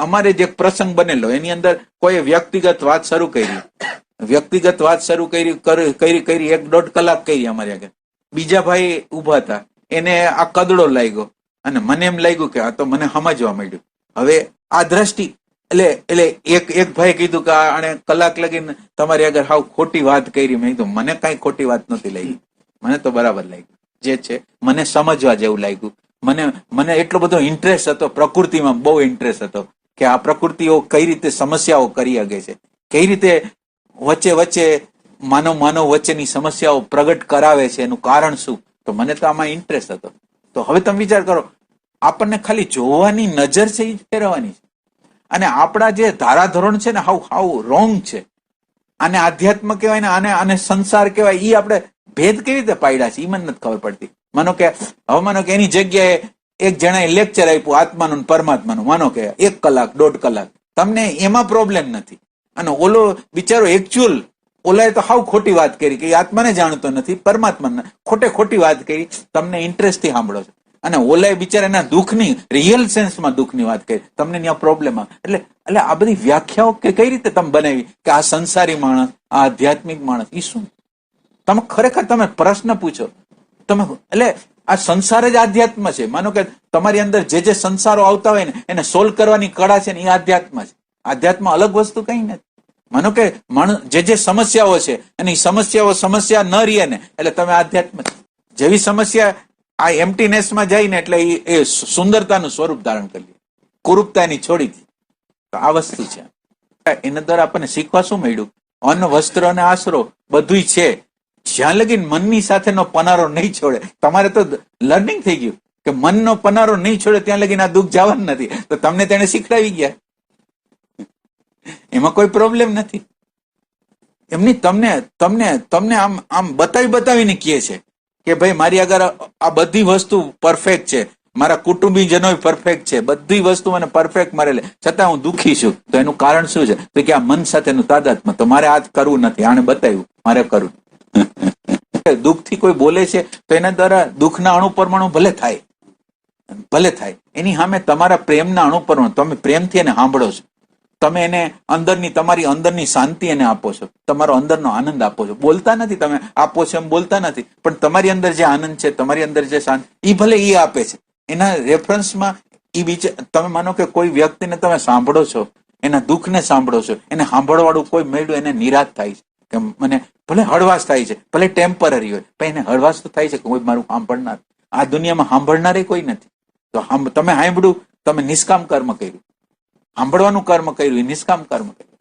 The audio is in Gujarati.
અમારે જે પ્રસંગ બનેલો એની અંદર કોઈ વ્યક્તિગત વાત શરૂ કરી, વ્યક્તિગત વાત શરૂ કરી 1.5 કલાક કરી અમારે આગળ. બીજા ભાઈ ઉભા હતા, એને આ કદડો લાગ્યો અને મને એમ લાગ્યું કે આ તો મને સમજવા માંડ્યું. હવે આ દ્રષ્ટિ એટલે એક ભાઈ કીધું કે આને કલાક લગીને તમારી આગળ હાવ ખોટી વાત કરી. મેં કીધું મને કઈ ખોટી વાત નથી લાગી, મને તો બરાબર લાગ્યું જે છે, મને સમજવા જેવું લાગ્યું. મને એટલો બધો ઇન્ટરેસ્ટ હતો પ્રકૃતિમાં, બહુ ઇન્ટરેસ્ટ હતો કે આ પ્રકૃતિઓ કઈ રીતે સમસ્યાઓ કરી શકે છે, કઈ રીતે વચ્ચે વચ્ચે માનવ વચ્ચેની સમસ્યાઓ પ્રગટ કરાવે છે, એનું કારણ શું. તો મને તો આમાં ઇન્ટરેસ્ટ હતો. તો હવે તમે વિચાર કરો, આપણને ખાલી જોવાની નજર છે એ ફેરવવાની છે, અને આપણા જે ધારાધોરણ છે ને હાવ રોંગ છે. આને આધ્યાત્મ કહેવાય ને આને સંસાર કહેવાય, એ આપણે ભેદ કેવી રીતે પાડ્યા છે એ મને નથી ખબર પડતી. માનો કે એની જગ્યાએ એક જણાએ લેક્ચર આપ્યું આત્માનું પરમાત્માનું, માનો કે 1 કલાક 1.5 કલાક, તમને એમાં પ્રોબ્લેમ નથી. અને ઓલો બિચારો એકચ્યુઅલ ઓલાએ તો હાવ ખોટી વાત કરી કે આત્માને જાણતો નથી, પરમાત્માને ખોટી વાત કરી, તમને ઇન્ટરેસ્ટ થી સાંભળો છો. અને ઓલાએ બિચારા એના દુઃખની રિયલ સેન્સમાં દુઃખની વાત કરી, તમને ત્યાં પ્રોબ્લેમ આવે. એટલે આ બધી વ્યાખ્યાઓ કે કઈ રીતે તમે બનાવી કે આ સંસારી માણસ, આ આધ્યાત્મિક માણસ, એ શું? તમે ખરેખર તમે પ્રશ્ન પૂછો તમે, એટલે આ સંસાર જ આધ્યાત્મ છે. માનો કે તમારી અંદર જે સંસારો આવતા હોય ને એને સોલ્વ કરવાની કળા છે ને એ આધ્યાત્મ છે. આધ્યાત્મ અલગ વસ્તુ કઈ નથી. માનો કે જે સમસ્યાઓ છે અને એ સમસ્યા ન રહે ને એટલે તમે આધ્યાત્મ છે. જેવી સમસ્યા આ એમ્પ્ટીનેસમાં જાય ને એટલે એ સુંદરતાનું સ્વરૂપ ધારણ કરી લે, કુરૂપતાની છોડી દી. તો આ વસ્તુ છે. એના દ્વારા આપણને શીખવા શું મળ્યું? અન્ન, વસ્ત્ર અને આશરો બધું છે. જ્યાં લગીન મનની સાથેનો પનારો નહીં છોડે, તમારે તો લર્નિંગ થઈ ગયું કે મનનો પનારો નહીં છોડે ત્યાં લગીન આ દુઃખ જવાનું નથી. તો તમને તેને શીખડાવી ગયા, એમાં કોઈ પ્રોબ્લેમ નથી. એમની તમને આમ બતાવીને કહે છે કે ભાઈ મારી આગળ આ બધી વસ્તુ પરફેક્ટ છે, મારા કુટુંબીજનો પરફેક્ટ છે, બધી વસ્તુ મને પરફેક્ટ મળે, છતાં હું દુઃખી છું. તો એનું કારણ શું છે? તો કે આ મન સાથેનું તાદાત્મ્ય. તો મારે આ કરવું નથી, આને બતાવ્યું મારે કરવું. દુઃખથી કોઈ બોલે છે તો એના દ્વારા દુઃખના અણુ પરમાણુ ભલે થાય, એની સામે તમારા પ્રેમના અણુ પરમાણુ, તમે પ્રેમથી એને સાંભળો છો, તમે એને તમારી અંદરની શાંતિ એને આપો છો, તમારો અંદરનો આનંદ આપો છો. બોલતા નથી, તમે આપો છો એમ બોલતા નથી, પણ તમારી અંદર જે આનંદ છે, તમારી અંદર જે શાંતિ, એ ભલે એ આપે છે. એના રેફરન્સમાં તમે માનો કે કોઈ વ્યક્તિને તમે સાંભળો છો, એના દુઃખને સાંભળો છો, એને સાંભળવાળું કોઈ મળ્યું, એને નિરાશ થાય છે કે મને ભલે હળવાશ થાય છે, ભલે ટેમ્પરરી હોય, પણ એને હળવાશ તો થાય છે કે કોઈ મારું સાંભળનાર. આ દુનિયામાં સાંભળનારે કોઈ નથી. તો તમે સાંભળ્યું, તમે નિષ્કામ કર્મ કર્યું. સાંભળવાનું કર્મ કર્યું, એ નિષ્કામ કર્મ કર્યું.